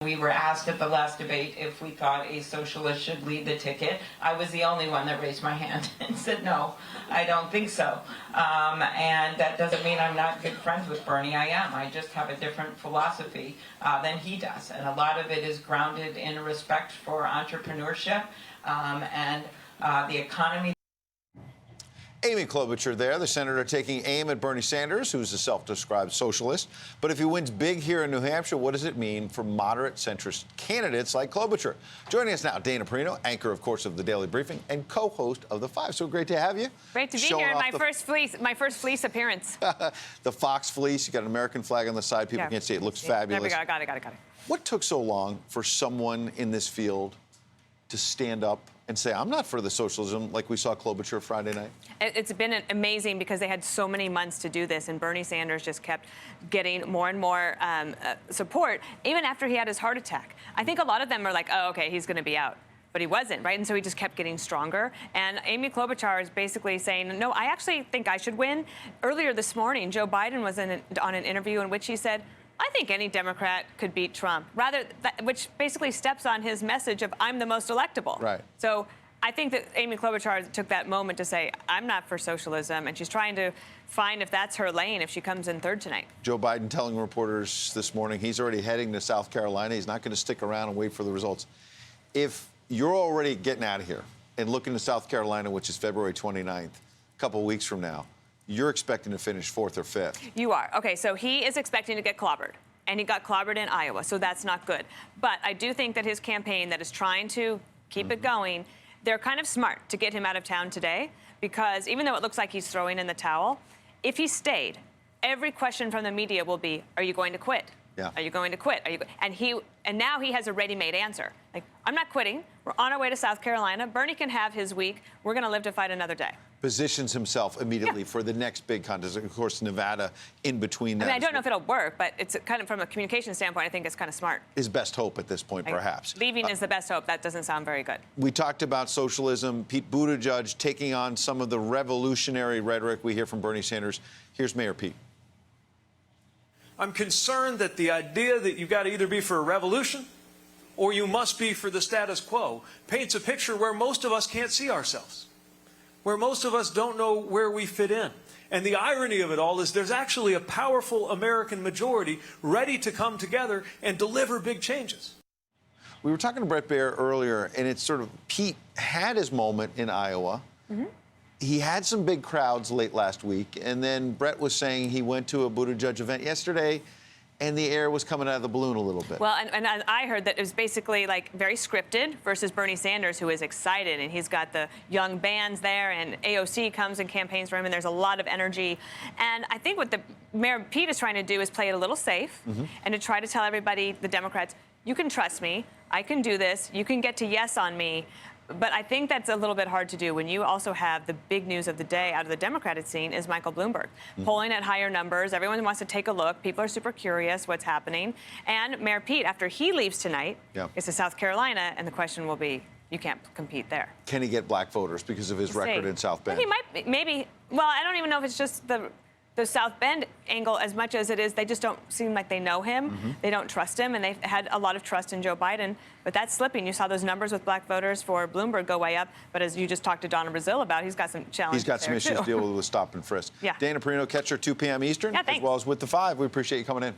We were asked at the last debate if we thought a socialist should lead the ticket. I was the only one that raised my hand and said, no, I don't think so. And that doesn't mean I'm not good friends with Bernie. I am. I just have a different philosophy than he does. And a lot of it is grounded in respect for entrepreneurship and the economy. Amy Klobuchar there, the senator taking aim at Bernie Sanders, who's a self-described socialist. But if he wins big here in New Hampshire, what does it mean for moderate centrist candidates like Klobuchar? Joining us now, Dana Perino, anchor, of course, of the Daily Briefing and co-host of The Five. So great to have you. Great to be here in my first fleece appearance. The Fox fleece, you got an American flag on the side. People can't see it. It looks fabulous. There we go. Got it. What took so long for someone in this field to stand up and say, I'm not for the socialism, like we saw Klobuchar Friday night? It's been amazing because they had so many months to do this, and Bernie Sanders just kept getting more and more support, even after he had his heart attack. I think a lot of them are like, oh, okay, he's going to be out. But he wasn't, right? And so he just kept getting stronger. And Amy Klobuchar is basically saying, no, I actually think I should win. Earlier this morning, Joe Biden was on an interview in which he said, I think any Democrat could beat Trump, which basically steps on his message of I'm the most electable. Right. So I think that Amy Klobuchar took that moment to say, I'm not for socialism, and she's trying to find if that's her lane if she comes in third tonight. Joe Biden telling reporters this morning he's already heading to South Carolina. He's not going to stick around and wait for the results. If you're already getting out of here and looking to South Carolina, which is February 29th, a couple of weeks from now, you're expecting to finish fourth or fifth. You are. Okay, so he is expecting to get clobbered, and he got clobbered in Iowa, so that's not good. But I do think that his campaign that is trying to keep it going, they're kind of smart to get him out of town today, because even though it looks like he's throwing in the towel, if he stayed, every question from the media will be, are you going to quit? Yeah. Are you going to quit? And now he has a ready-made answer. Like, I'm not quitting. We're on our way to South Carolina. Bernie can have his week. We're going to live to fight another day. Positions himself immediately for the next big contest. Of course, Nevada in between that. I mean, I don't know if it'll work, but it's kind of from a communication standpoint, I think it's kind of smart. His best hope at this point, perhaps. Leaving is the best hope. That doesn't sound very good. We talked about socialism. Pete Buttigieg taking on some of the revolutionary rhetoric we hear from Bernie Sanders. Here's Mayor Pete. I'm concerned that the idea that you've got to either be for a revolution or you must be for the status quo paints a picture where most of us can't see ourselves, where most of us don't know where we fit in. And the irony of it all is there's actually a powerful American majority ready to come together and deliver big changes. We were talking to Bret Baier earlier, and it's sort of Pete had his moment in Iowa. He had some big crowds late last week, and then Bret was saying he went to a Buttigieg event yesterday, and the air was coming out of the balloon a little bit. Well, and I heard that it was basically like very scripted versus Bernie Sanders, who is excited, and he's got the young bands there, and AOC comes and campaigns for him, and there's a lot of energy. And I think what the Mayor Pete is trying to do is play it a little safe and to try to tell everybody, the Democrats, you can trust me, I can do this, you can get to yes on me. But I think that's a little bit hard to do when you also have the big news of the day out of the Democratic scene is Michael Bloomberg. Polling at higher numbers. Everyone wants to take a look. People are super curious what's happening. And Mayor Pete, after he leaves tonight, is to South Carolina, and the question will be, you can't compete there. Can he get black voters because of his record in South Bend? He might, maybe. Well, I don't even know if it's just the South Bend angle as much as it is they just don't seem like they know him. They don't trust him, and they've had a lot of trust in Joe Biden. But that's slipping. You saw those numbers with black voters for Bloomberg go way up. But as you just talked to Donna Brazile about, he's got some challenges. He's got some issues to deal with stop and frisk. Dana Perino, catch her 2 p.m. Eastern, as well as with The Five. We appreciate you coming in.